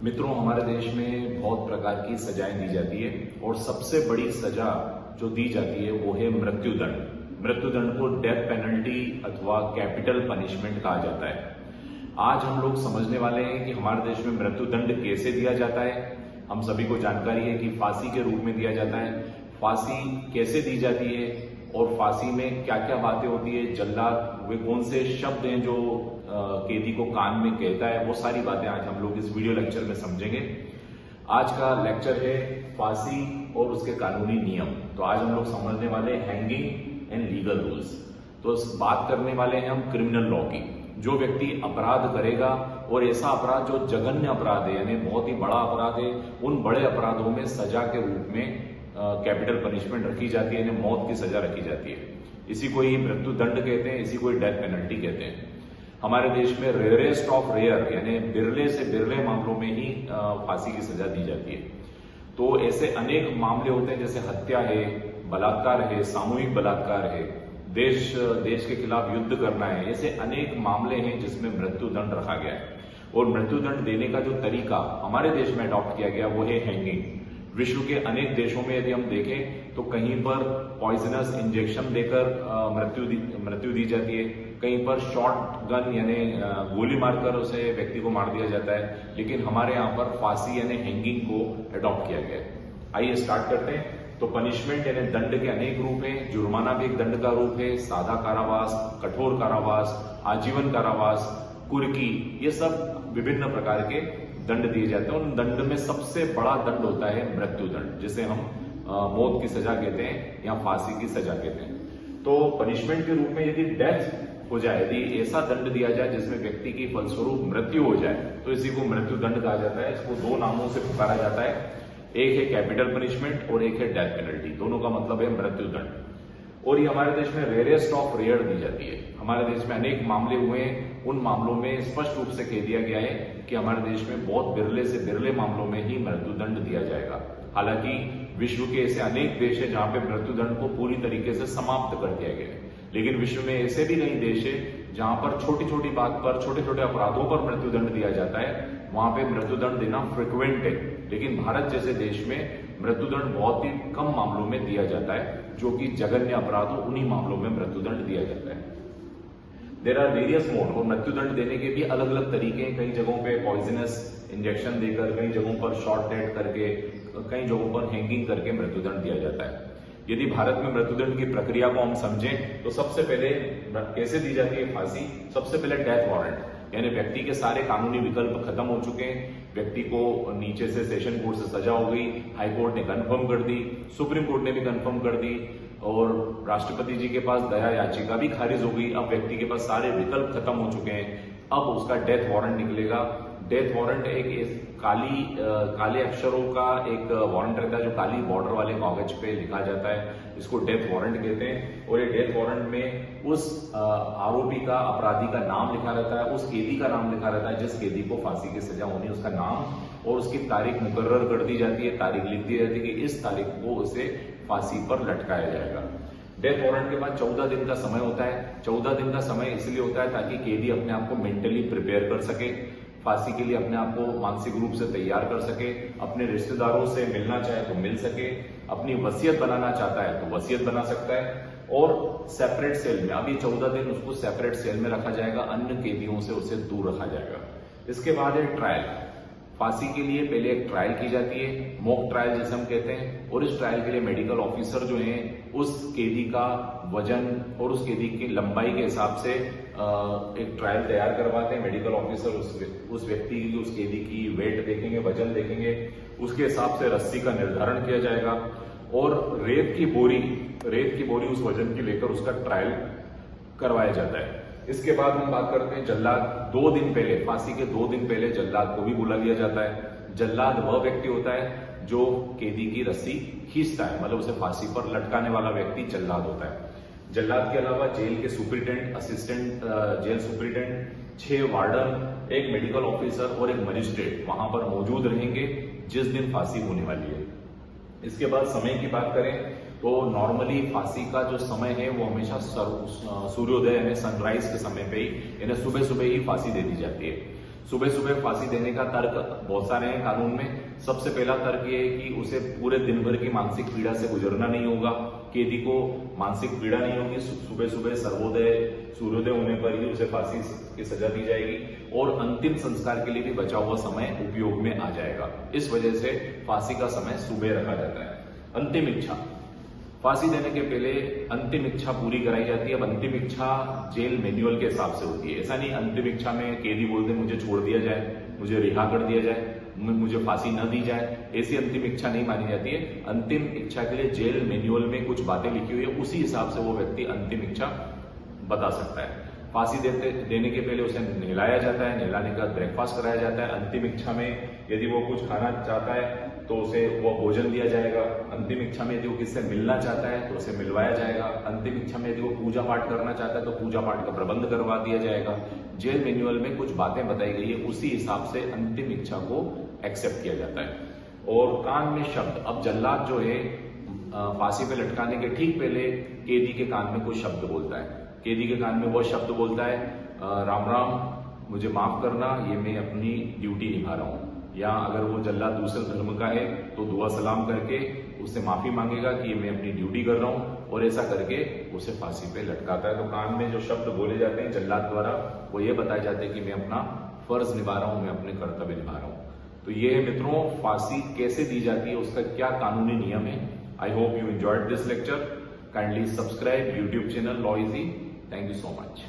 मित्रों, हमारे देश में बहुत प्रकार की सजाएं दी जाती है और सबसे बड़ी सजा जो दी जाती है वो है मृत्युदंड। मृत्युदंड को डेथ पेनल्टी अथवा कैपिटल पनिशमेंट कहा जाता है। आज हम लोग समझने वाले हैं कि हमारे देश में मृत्युदंड कैसे दिया जाता है। हम सभी को जानकारी है कि फांसी के रूप में दिया जाता है। फांसी कैसे दी जाती है और फांसी में क्या क्या बातें होती है, जल्लाद वे कौन से शब्द हैं जो कैदी को कान में कहता है, वो सारी बातें आज हम लोग इस वीडियो लेक्चर में समझेंगे। आज का लेक्चर है फांसी और उसके कानूनी नियम। तो आज हम लोग समझने वाले हैंगिंग एंड लीगल रूल्स। तो बात करने वाले हैं हम क्रिमिनल लॉ की। जो व्यक्ति अपराध करेगा और ऐसा अपराध जो जघन्य अपराध है यानी बहुत ही बड़ा अपराध है, उन बड़े अपराधों में सजा के रूप में कैपिटल पनिशमेंट रखी जाती है, यानी मौत की सजा रखी जाती है। इसी को ही मृत्युदंड कहते हैं, इसी को ही डेथ पेनल्टी कहते हैं। हमारे देश में रेयरेस्ट ऑफ रेयर यानी बिरले से बिरले मामलों में ही फांसी की सजा दी जाती है। तो ऐसे अनेक मामले होते हैं, जैसे हत्या है, बलात्कार है, सामूहिक बलात्कार है, देश के खिलाफ युद्ध करना है। ऐसे अनेक मामले हैं जिसमें मृत्युदंड रखा गया है। और मृत्युदंड देने का जो तरीका हमारे देश में अडॉप्ट किया गया वो है हैंगिंग। विश्व के अनेक देशों में यदि हम देखें तो कहीं पर पॉइजनस इंजेक्शन देकर मृत्यु दी जाती है, कहीं पर शॉट गन यानी गोली मारकर उसे व्यक्ति को मार दिया जाता है। लेकिन हमारे यहाँ पर फांसी यानी हैंगिंग को अडॉप्ट किया गया है। आइए स्टार्ट करते हैं। तो पनिशमेंट यानी दंड के अनेक रूप हैं। जुर्माना भी एक दंड का रूप है, सादा कारावास, कठोर कारावास, आजीवन कारावास, कुर्की, ये सब विभिन्न प्रकार के दंड दिए जाते हैं। उन दंड में सबसे बड़ा दंड होता है मृत्युदंड, जिसे हम मौत की सजा कहते हैं या फांसी की सजा कहते हैं। तो पनिशमेंट के रूप में यदि डेथ हो जाए, यदि ऐसा दंड दिया जाए जिसमें व्यक्ति की फलस्वरूप मृत्यु हो जाए, तो इसी को मृत्युदंड कहा जाता है। इसको दो नामों से पुकारा जाता है, एक है कैपिटल पनिशमेंट और एक है डेथ पेनल्टी। दोनों का मतलब है मृत्युदंड। और ये हमारे देश में रेयरेस्ट ऑफ रेयर दी जाती है। हमारे देश में अनेक मामले हुए हैं, उन मामलों में स्पष्ट रूप से कह दिया गया है कि हमारे देश में बहुत बिरले से बिरले मामलों में ही मृत्युदंड दिया जाएगा। हालांकि विश्व के ऐसे अनेक देश है जहां पे मृत्युदंड को पूरी तरीके से समाप्त कर दिया गया है, लेकिन विश्व में ऐसे भी कई देश है जहां पर छोटी छोटी बात पर, छोटे छोटे अपराधों पर मृत्युदंड दिया जाता है। वहां पे मृत्युदंड देना फ्रिक्वेंट है, लेकिन भारत जैसे देश में मृत्युदंड बहुत ही कम मामलों में दिया जाता है। जो कि जघन्य अपराध हो, उन्हीं मामलों में मृत्युदंड दिया जाता है। There are various mode. और मृत्युदंड देने के भी अलग अलग तरीके हैं। कई जगहों पे पॉइजनस इंजेक्शन देकर, कई जगहों पर शॉर्ट डेथ करके, कई जगहों पर हैंगिंग करके मृत्युदंड दिया जाता है। यदि भारत में मृत्युदंड की प्रक्रिया को हम समझें तो सबसे पहले कैसे दी जाती है फांसी। सबसे पहले डेथ वारंट, यानी व्यक्ति के सारे कानूनी विकल्प खत्म हो चुके हैं, व्यक्ति को नीचे से सेशन कोर्ट से सजा हो गई, हाई कोर्ट ने कंफर्म कर दी, सुप्रीम कोर्ट ने भी कंफर्म कर दी, और राष्ट्रपति जी के पास दया याचिका भी खारिज हो गई। अब व्यक्ति के पास सारे विकल्प खत्म हो चुके हैं, अब उसका डेथ वारंट निकलेगा। डेथ वारंट एक काले अक्षरों का एक वारंट रहता है जो काली बॉर्डर वाले कागज पे लिखा जाता है। इसको डेथ वारंट कहते हैं। और ये डेथ वारंट में उस आरोपी का, अपराधी का नाम लिखा रहता है, उस कैदी का नाम लिखा रहता है जिस कैदी को फांसी की सजा होनी है, उसका नाम और उसकी तारीख मुकर्रर कर दी जाती है। तारीख लिख दी जाती है कि इस तारीख को उसे फांसी पर लटकाया जाएगा। डेथ वारंट के बाद 14 दिन का समय होता है। 14 दिन का समय इसलिए होता है ताकि कैदी अपने आप को मेंटली प्रिपेयर कर सके, फांसी के लिए अपने आप को मानसिक रूप से तैयार कर सके, अपने रिश्तेदारों से मिलना चाहे तो मिल सके, अपनी वसीयत बनाना चाहता है तो वसीयत बना सकता है। और सेपरेट सेल में, अभी 14 दिन उसको सेपरेट सेल में रखा जाएगा, अन्य कैदियों से उसे दूर रखा जाएगा। इसके बाद है ट्रायल। फांसी के लिए पहले एक ट्रायल की जाती है, मॉक ट्रायल जिसे हम कहते हैं। और इस ट्रायल के लिए मेडिकल ऑफिसर जो हैं उस कैदी का वजन और उस कैदी की लंबाई के हिसाब से एक ट्रायल तैयार करवाते हैं। मेडिकल ऑफिसर उस व्यक्ति की, उस कैदी की वेट देखेंगे, वजन देखेंगे, उसके हिसाब से रस्सी का निर्धारण किया जाएगा और रेत की बोरी उस वजन की लेकर उसका ट्रायल करवाया जाता है। इसके बाद हम बात करते हैं जल्लाद। 2 दिन पहले, फांसी के 2 दिन पहले जल्लाद को भी बुला लिया जाता है। जल्लाद वह व्यक्ति होता है जो कैदी की रस्सी खींचता है, मतलब उसे फांसी पर लटकाने वाला व्यक्ति जल्लाद होता है। जल्लाद के अलावा जेल के superintendent, assistant jail superintendent, 6 warden, एक मेडिकल ऑफिसर और एक मजिस्ट्रेट वहां पर मौजूद रहेंगे जिस दिन फांसी होने वाली है। इसके बाद समय की बात करें तो नॉर्मली फांसी का जो समय है वो हमेशा सूर्योदय यानी सनराइज के समय पे ही, यानी सुबह सुबह ही फांसी दे दी जाती है। सुबह सुबह फांसी देने का तर्क बहुत सारे हैं कानून में। सबसे पहला तर्क ये है कि उसे पूरे दिन भर की मानसिक पीड़ा से गुजरना नहीं होगा, कैदी को मानसिक पीड़ा नहीं होगी, सुबह सुबह सूर्योदय होने पर ही उसे फांसी की सजा दी जाएगी और अंतिम संस्कार के लिए भी बचा हुआ समय उपयोग में आ जाएगा। इस वजह से फांसी का समय सुबह रखा जाता है। अंतिम इच्छा, फांसी देने के पहले अंतिम इच्छा पूरी कराई जाती है। अब अंतिम इच्छा जेल मैनुअल के हिसाब से होती है। ऐसा नहीं अंतिम इच्छा में कैदी बोलते मुझे छोड़ दिया जाए, मुझे रिहा कर दिया जाए, मुझे फांसी न दी जाए, ऐसी अंतिम इच्छा नहीं मानी जाती है। अंतिम इच्छा के लिए जेल मैनुअल में कुछ बातें लिखी हुई है, उसी हिसाब से वो व्यक्ति अंतिम इच्छा बता सकता है। फांसी देने के पहले उसे नहलाया जाता है, नहलाने के बाद ब्रेकफास्ट कराया जाता है। अंतिम इच्छा में यदि वो कुछ खाना चाहता है तो उसे वो भोजन दिया जाएगा। अंतिम इच्छा में यदि वो किससे मिलना चाहता है तो उसे मिलवाया जाएगा। अंतिम इच्छा में यदि वो पूजा पाठ करना चाहता है तो पूजा पाठ का प्रबंध करवा दिया जाएगा। जेल मैनुअल में कुछ बातें बताई गई है, उसी हिसाब से अंतिम इच्छा को एक्सेप्ट किया जाता है। और कान में शब्द, अब जल्लाद जो है फांसी पे लटकाने के ठीक पहले कैदी के कान में कोई शब्द बोलता है। कैदी के कान में वो शब्द बोलता है, राम राम, मुझे माफ करना, ये मैं अपनी ड्यूटी निभा रहा हूँ। या अगर वो जल्लाद दूसरे धर्म का है तो दुआ सलाम करके उससे माफी मांगेगा कि ये मैं अपनी ड्यूटी कर रहा हूँ, और ऐसा करके उसे फांसी पे लटकाता है। तो कान में जो शब्द बोले जाते हैं जल्लाद द्वारा, वो ये बताए जाते हैं कि मैं अपना फर्ज निभा रहा हूँ, मैं अपने कर्तव्य निभा रहा हूँ। तो ये है मित्रों, फांसी कैसे दी जाती है, उसका क्या कानूनी नियम है। I hope you enjoyed this lecture. Kindly subscribe YouTube channel Law Easy. Thank you so much.